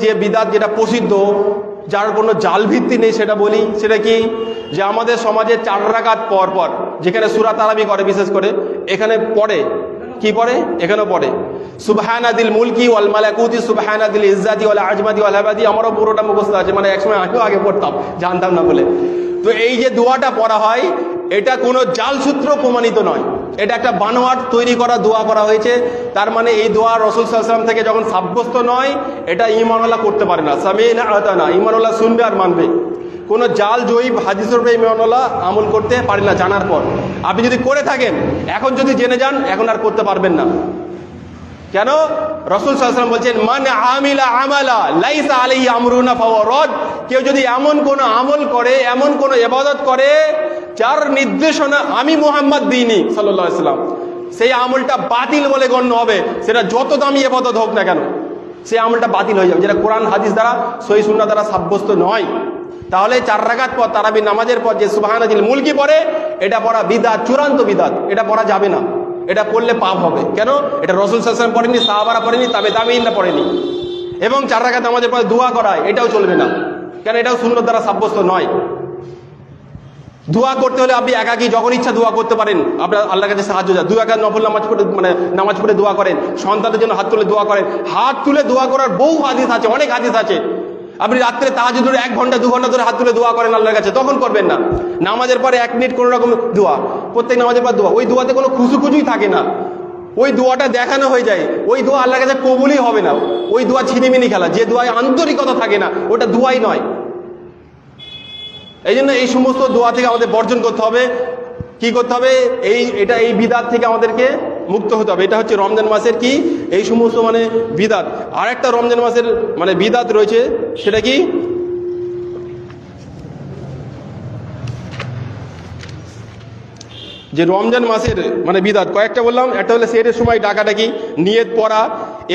যে বিদাত যেটা প্রসিদ্ধ, যার কোনো জাল ভিত্তি নেই, সেটা বলি। সেটা কি? যে আমাদের সমাজে 4 রাকাত পর পর যেখানে সূরা তারাবি করে, বিশেষ করে এখানে পড়ে, কি পড়ে? এখানেও পড়ে সুবহানাদিল মুলকি ওয়াল মালাকুতি সুবহানাদিল ইজ্জাতি ওয়াল আজমাতি ওয়াল আবাদি। আমারও পুরোটা মুখস্থ আছে, মানে একসময় আগে পড়তাম, জানতাম না বলে। তো এই যে দোয়াটা পড়া হয়, এটা কোনো জাল সূত্র প্রমাণিত নয়, এটা একটা বানোয়াট তৈরি করা দোয়া করা হয়েছে। তার মানে এই দোয়া রাসূল সাল্লাল্লাহু আলাইহি ওয়াসাল্লাম থেকে যখন সাব্যস্ত নয়, এটা ঈমানওয়ালা করতে পারে না। সামি'না আতানা, ঈমানওয়ালা শুনবে আর মানবে। কোনো জাল জয়ীব হাদিসের উপরে ঈমানওয়ালা আমল করতে পারে না জানার পর। আপনি যদি করে থাকেন, এখন যদি জেনে যান, এখন আর করতে পারবেন না। কেন? রাসূল সাল্লাল্লাহু আলাইহি ওয়াসাল্লাম বলছেন, মান আমিলা আমালা লাইসা আলাইহি আমরুনা ফাহুয়া রাদ। কেউ যদি এমন কোন আমল করে, এমন কোন ইবাদত করে যার নির্দেশনা আমি মুহাম্মদ দিইনি সাল্লাল্লাহু আলাইহি ওয়াসাল্লাম, সেই আমলটা বাতিল বলে গণ্য হবে। সেটা যত দামি ইবাদত হোক না কেন, সেই আমলটা বাতিল হয়ে যাবে, যেটা কোরআন হাদিস দ্বারা, সহিহ সুন্নাহ দ্বারা সাব্যস্ত নয়। তাহলে 4 রাকাত পর তারাবি নামাজের পর যে সুবহানাদিল মুলকি পড়ে, এটা পড়া বিদআত, চূড়ান্ত বিদআত। এটা পড়া যাবে না, এটা পড়লে পাপ হবে। কেন? এটা রাসূল সাল্লাল্লাহু আলাইহি ওয়াসাল্লাম পড়েনি, সাহাবারা পড়েনি, তাবেঈনরা পড়েনি। এবং 4 রাকাত নামাজের পর দোয়া করায়, এটাও চলবে না। কেন? এটাও সুন্নাহ দ্বারা সাব্যস্ত নয়। দোয়া করতে হলে আপনি একাকী যখন ইচ্ছা দোয়া করতে পারেন, আপনার আল্লাহর কাছে সাহায্য চান। 2 রাকাত নফল নামাজ পড়ে, মানে নামাজ পড়ে দোয়া করেন, সন্তানের জন্য হাত তুলে দোয়া করেন। হাত তুলে দোয়া করার বহু হাদিস আছে, অনেক হাদিস আছে। আপনি রাত্রে তাহাজ্জুদ ধরে 1 ঘন্টা 2 ঘন্টা ধরে হাত তুলে দোয়া করেন আল্লাহর কাছে, তখন করবেন না। নামাজের পরে 1 মিনিট কোনো রকম দোয়া, প্রত্যেক নামাজের পর দোয়া, ওই দোয়াতে কোনো খুশুখুজুই থাকে না, ওই দোয়াটা দেখানো হয়ে যায়। ওই দোয়া আল্লাহর কাছে কবুলই হবে না। ওই দোয়া ছিনিমিনি খেলা, যে দোয়ায় আন্তরিকতা থাকে না, ওটা দোয়াই নয়। এই জন্য এই সমস্ত দোয়া থেকে আমাদের বর্জন করতে হবে। কি করতে হবে? এই বিদাত থেকে আমাদেরকে মুক্ত হতে হবে। এটা হচ্ছে রমজান মাসের কি এই সমস্ত মানে বিদাত। আর একটা রমজান মাসের মানে বিদাত রয়েছে, সেটা কি? যে রমজান মাসের মানে বিদাত কয়েকটা বললাম। একটা হলো সেহরের সময় ডাকাডাকি, নিয়ত পড়া,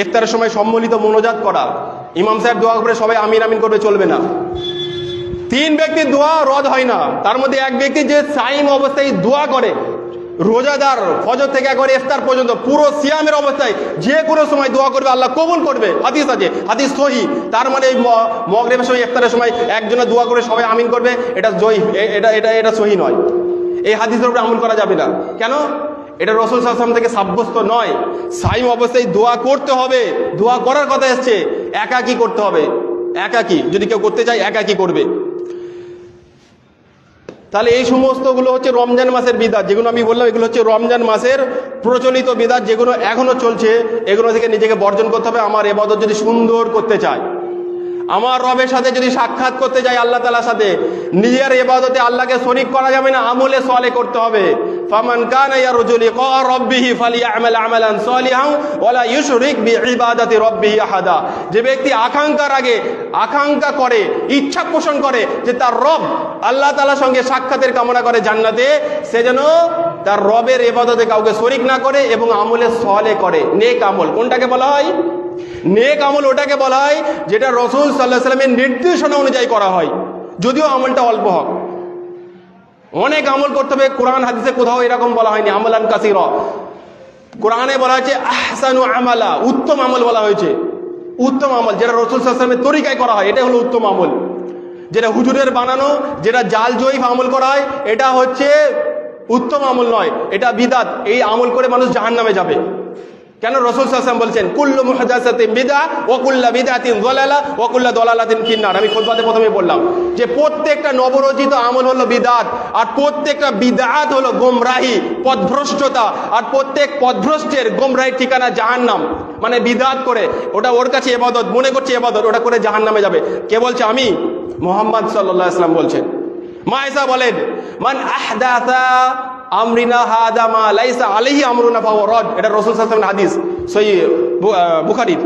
ইফতারের সময় সম্মিলিত মোনাজাত করা। ইমাম সাহেব দোয়া করে সবাই আমিন আমিন করবে, চলবে না। 3 ব্যক্তির দোয়া রদ হয় না। তার মধ্যে এক ব্যক্তি যে সাইম অবস্থায় দোয়া করে, রোজাদার ফজর থেকে একবার ইফতার পর্যন্ত পুরো সিয়ামের অবস্থায় যে কোনো সময় দোয়া করবে, আল্লাহ কবুল করবে। হাদিস আছে, হাদিস সহিহ। তার মানে এই মাগরিবের সময় ইফতারের সময় একজনে দোয়া করে সবাই আমিন করবে, এটা জয়ীফ, এটা সহিহ নয়। এই হাদিসের উপরে আমল করা যাবে না। কেন? এটা রাসূল সাল্লাল্লাহু আলাইহি ওয়াসাল্লাম থেকে সাব্যস্ত নয়। সাইম অবস্থায় দোয়া করতে হবে, দোয়া করার কথা এসছে, একাকী করতে হবে। একাকী যদি কেউ করতে চায়, একাকী করবে। তাহলে এই সমস্তগুলো হচ্ছে রমজান মাসের বিদাত, যেগুলো আমি বললাম, এগুলো হচ্ছে রমজান মাসের প্রচলিত বিদাত, যেগুলো এখনো চলছে। এগুলো থেকে নিজেকে বর্জন করতে হবে। আমার ইবাদত যদি সুন্দর করতে চায়, আমার রবের সাথে যদি সাক্ষাৎ করতে যাই, আল্লাহ তাআলার সাথে, নিজের ইবাদতে আল্লাহকে শরীক করা যাবে না, আমলে সালেহ করতে হবে। ফামান কানা ইয়ারজু লিকা রাব্বিহি ফালিয়ামাল আমালান সালিহান ওয়ালা ইউশরিক বিইবাদাতি রাব্বিহি আহাদা। যে ব্যক্তি আকাঙ্ক্ষা করে, ইচ্ছা পোষণ করে যে তার রব আল্লাহ তাআলার সঙ্গে সাক্ষাতের কামনা করে জান্নাতে, সে যেন তার রবের ইবাদতে কাউকে শরীক না করে এবং আমলে সালেহ করে। নেক আমল কোনটাকে বলা হয়? নেক আমল ওটাকে বলা হয় যেটা রাসূল সাল্লাল্লাহু আলাইহি ওয়াসাল্লামের নির্দেশনা অনুযায়ী করা হয়, যদিও আমলটা অল্প হোক। অনেক আমল করতে হবে, কোরআন হাদিসে কোথাও এরকম বলা হয়নি আমালান কাসীরা। কোরআনে বলা হয়েছে আহসানু আমালা, উত্তম আমল বলা হয়েছে। উত্তম আমল যেটা রাসূল সাল্লাল্লাহু আলাইহি ওয়াসাল্লামের তরিকায় করা হয়, এটা হলো উত্তম আমল। যেটা হুজুরের বানানো, যেটা জাল জয়ীফ আমল করা হয়, এটা হচ্ছে উত্তম আমল নয়, এটা বিদাত। এই আমল করে মানুষ জাহান্নামে যাবে। কেন? রাসূল সাল্লাল্লাহু আলাইহি ওয়াসাল্লাম বলছেন কুল্লু মুহদাসাতিন বিদআ ওয়া কুল্লু বিদআতিন যালালা ওয়া কুল্লু দালালাতিন ফিন্নার। আমি খুতবাতে প্রথমে বললাম যে প্রত্যেকটা নবরচিত আমল হলো বিদআত, আর প্রত্যেকটা বিদআত হলো গোমরাহি, পথভ্রষ্টতা, আর প্রত্যেক পথভ্রষ্টের গোমরাহির ঠিকানা জাহান্নাম। মানে বিদআত করে ওটা ওর কাছে ইবাদত মনে করছে, ইবাদত, ওটা করে জাহান্নামে যাবে। কে বলছে? আমি, মুহাম্মদ সাল্লাল্লাহু আলাইহি ওয়াসাল্লাম বলছেন। মা আয়েশা বলেন, মান আহদাসা আমরিনা হাদা মা লাইসা আলাইহি আমরুনা ফাহুয়া রাদ। এটা রাসূল সাল্লাল্লাহু আলাইহি ওয়াসাল্লামের হাদিস, সহিহ বুখারীর।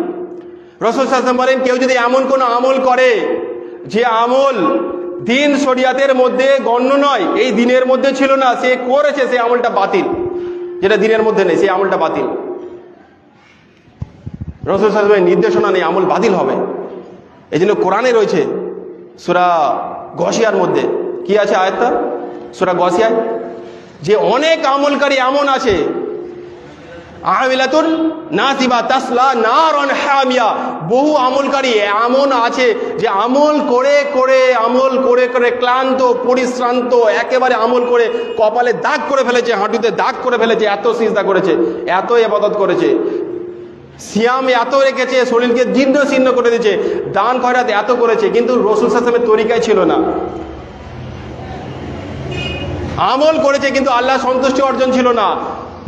রাসূল সাল্লাল্লাহু আলাইহি ওয়াসাল্লাম বলেন, কেউ যদি এমন কোন আমল করে যে আমল দিন শরিয়াতের মধ্যে গণ্য নয়, এই দিনের মধ্যে ছিল না, সে করেছে, সেই আমলটা বাতিল। যেটা দিনের মধ্যে নেই, সেই আমলটা বাতিল। রাসূল সাল্লাল্লাহু আলাইহি ওয়াসাল্লামের নির্দেশনা নেই, আমল বাতিল হবে। এই জন্য কোরআনে রয়েছে সূরা গশিয়ার মধ্যে কি আছে আয়াতটা? সূরা গশিয়ায় যে অনেক আমলকারী এমন আছে আমিলাতুন নাসিবা তাসলা নারান হামিয়া। বহু আমলকারী এমন আছে যে আমল করে ক্লান্ত পরিশ্রান্ত, একেবারে আমল করে কপালে দাগ করে ফেলেছে, হাঁটুতে দাগ করে ফেলেছে, এত সিজদা করেছে, এত ইবাদত করেছে, সিয়াম এত রেখেছে, শরীরকে জীর্ণ শীর্ণ করে দিয়েছে, দান খয়রাত এত করেছে, কিন্তু রাসূল সাল্লাল্লাহু আলাইহি ওয়াসাল্লামের তরিকায় ছিল না। আমল করেছে কিন্তু আল্লাহ সন্তুষ্টি অর্জন ছিল না,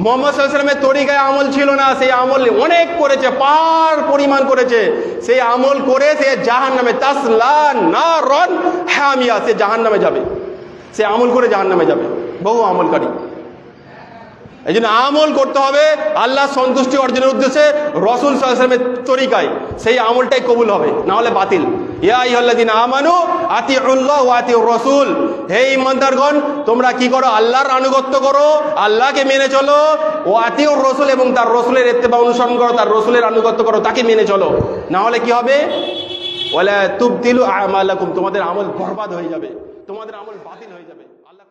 মুহাম্মদ সাল্লাল্লাহু আলাইহি ওয়াসাল্লামের তরিকায় আমল ছিল না। সেই আমল অনেক করেছে, পার পরিমাণ করেছে, সেই আমল করে সে জাহান্নামে তাসলা নারান হামিয়া, সে জাহান্নামে যাবে, সে আমল করে জাহান্নামে যাবে। বহু আমলকারী, এই জন্য আমল করতে হবে আল্লাহ সন্তুষ্টি অর্জনের উদ্দেশ্যে, রাসূল সাল্লাল্লাহু আলাইহি ওয়াসাল্লামের তরিকায়, সেই আমলটাই কবুল হবে, না হলে বাতিল। ইয়া আইয়ুহাল্লাযীনা আমানু আতিউল্লাহ ওয়া আতিউর রাসূল, হে ঈমানদারগণ তোমরা কি করো, আল্লাহর আনুগত্য করো, আল্লাহকে মেনে চলো, ও আতিউর রাসূল, এবং তার রাসূলের ইত্তেবা অনুসরণ করো, তার রাসূলের আনুগত্য করো, তাকে মেনে চলো, না হলে কি হবে, ওয়ালা তুবতিলু আমালাকুম, তোমাদের আমল বরবাদ হয়ে যাবে, তোমাদের আমল বাতিল হয়ে যাবে। আল্লাহ